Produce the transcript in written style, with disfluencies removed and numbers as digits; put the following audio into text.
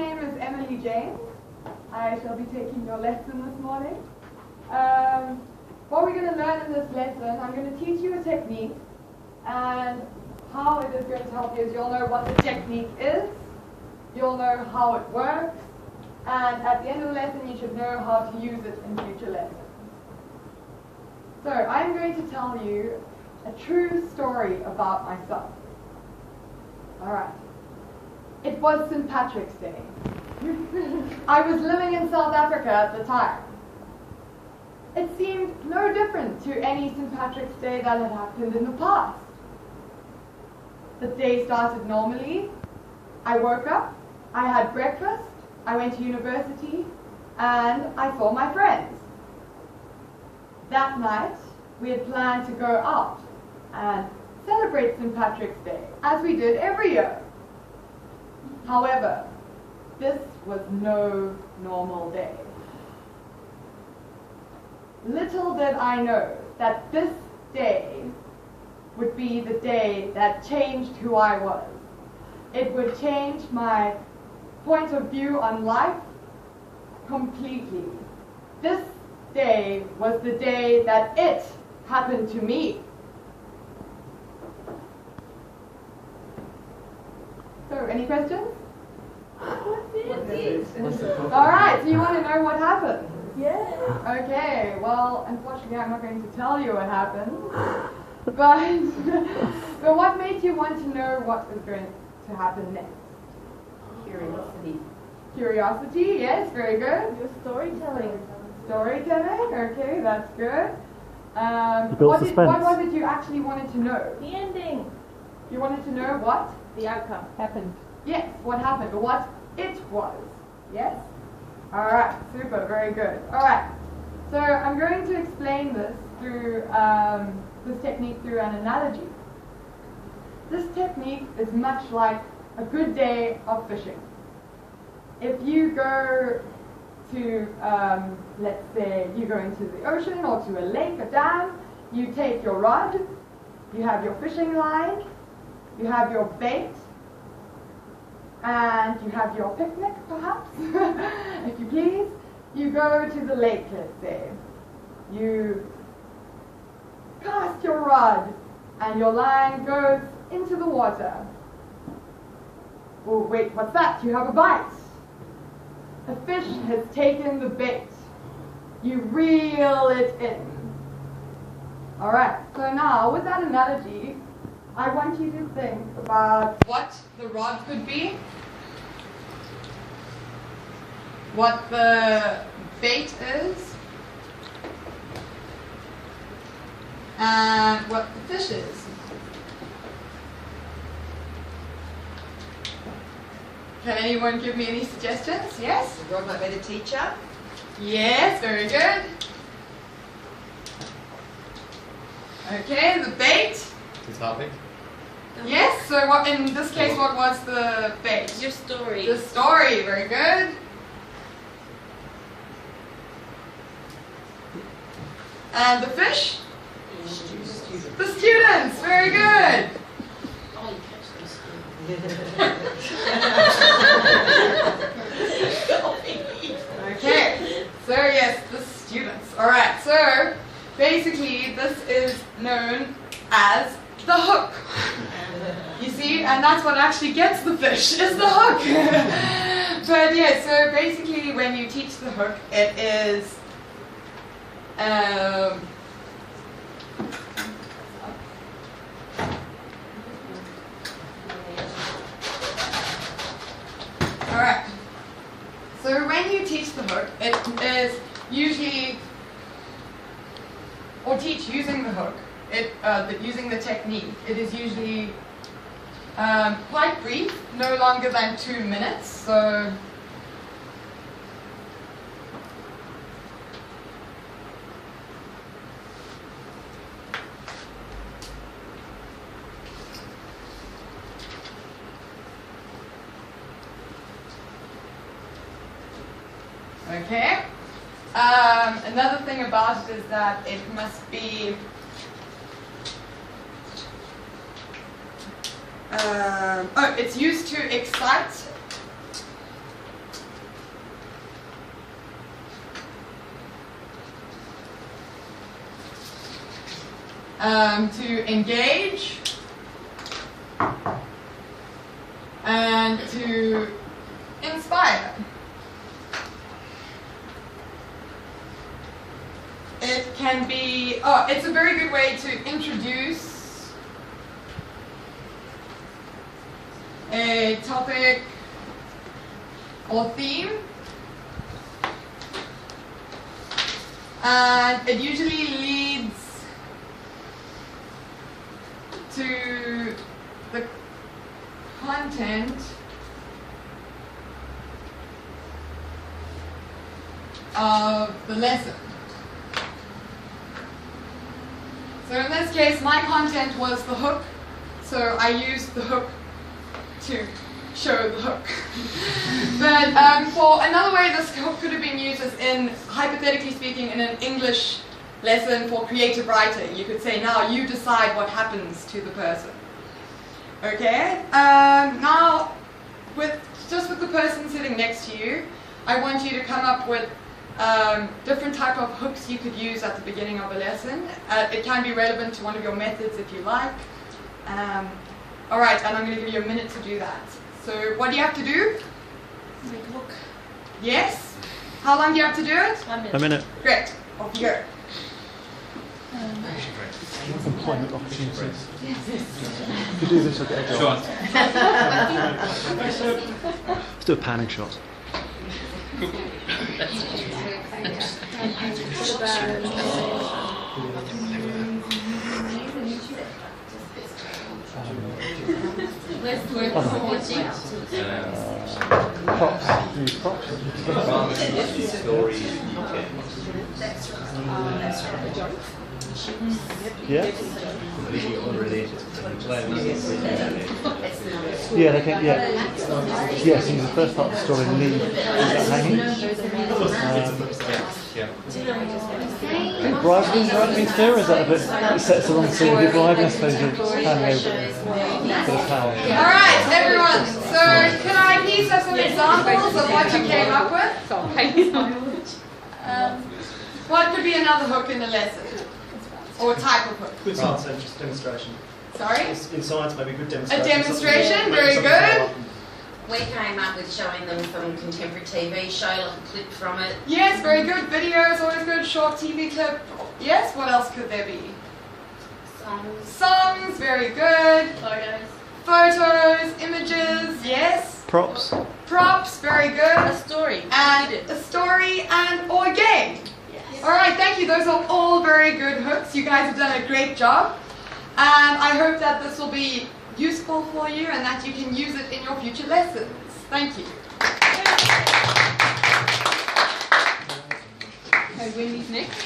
name is Emily James. I shall be taking your lesson this morning. What we're going to learn in this lesson, I'm going to teach you a technique, and how it is going to help you is you'll know what the technique is, you'll know how it works, and at the end of the lesson you should know how to use it in future lessons. So I'm going to tell you a true story about myself. Alright. It was St. Patrick's Day. I was living in South Africa at the time. It seemed no different to any St. Patrick's Day that had happened in the past. The day started normally. I woke up, I had breakfast, I went to university, and I saw my friends. That night, we had planned to go out and celebrate St. Patrick's Day, as we did every year. However, this was no normal day. Little did I know that this day would be the day that changed who I was. It would change my point of view on life completely. This day was the day that it happened to me. So, any questions? Alright, so you want to know what happened? Yeah. Okay, well, unfortunately I'm not going to tell you what happened. But what made you want to know what was going to happen next? Curiosity. Curiosity, yes, very good. Your storytelling. Storytelling, okay, that's good. Build suspense. What was it you actually wanted to know? The ending. You wanted to know what? The outcome. Happened. Yes, what happened, or what it was. Yes? Alright, super, very good. Alright, so I'm going to explain this through this technique through an analogy. This technique is much like a good day of fishing. If you go to, let's say, you go into the ocean or to a lake, a dam, you take your rod, you have your fishing line, you have your bait, and you have your picnic, perhaps, if you please. You go to the lake, let's say. You cast your rod, and your line goes into the water. Oh, wait, what's that? You have a bite. A fish has taken the bait. You reel it in. Alright, so now, with that analogy, I want you to think about what the rod could be, what the bait is, and what the fish is. Can anyone give me any suggestions? Yes? The rod might be the teacher. Yes, very good. Okay, the bait. The topic. Yes, so what in this case what was the bait? Your story. The story, very good. And the fish? The students, very good. Oh, you catch those. Okay, so yes, the students. Alright, so basically this is known as the hook. You see, and that's what actually gets the fish, is the hook. But yeah, so basically when you teach the hook, it is alright. So when you teach the hook, it is usually, or teach using the hook, using the technique, it is usually quite brief, no longer than 2 minutes. So okay. Another thing about it is that it must be it's used to excite to engage, and to inspire. It can be, it's a very good way to introduce a topic or theme. And it usually leads to the content of the lesson. So in this case, my content was the hook, so I used the hook to show the hook. But for another way this hook could have been used is in, hypothetically speaking, in an English lesson for creative writing. You could say, now you decide what happens to the person. Okay? Now, just with the person sitting next to you, I want you to come up with different type of hooks you could use at the beginning of a lesson. It can be relevant to one of your methods if you like. Alright, and I'm going to give you a minute to do that. So what do you have to do? Make a hook. Yes? How long do you have to do it? 1 minute. A minute. Great. Off you go. Employment opportunities. If you do this, I'll get a job. Let's do a panning shot. Props. Use props. Yeah. Yeah, they can. Yeah. Yes, use the first part of the story and leave that hanging. Bribing fair, or is that a bit? It sets the wrong scene. If you're bribing, I suppose you're handing over a bit of power. Alright, everyone. So can I please have some examples of what you came up with? What could be another hook in the lesson? Or type of hook? Good science just demonstration. Sorry? In science, maybe good A demonstration. demonstration, very good. We came up with showing them some contemporary TV, show like a clip from it. Yes, very good. Video is always good. Short TV clip. Yes, what else could there be? Songs. Songs, very good. Photos. Photos, images, yes. Props. Props, very A good. story. And a story and or a game. Yes. Alright, thank you. Those are all very good hooks. You guys have done a great job. And I hope that this will be useful for you and that you can use it in your future lessons. Thank you. Okay, Wendy's next.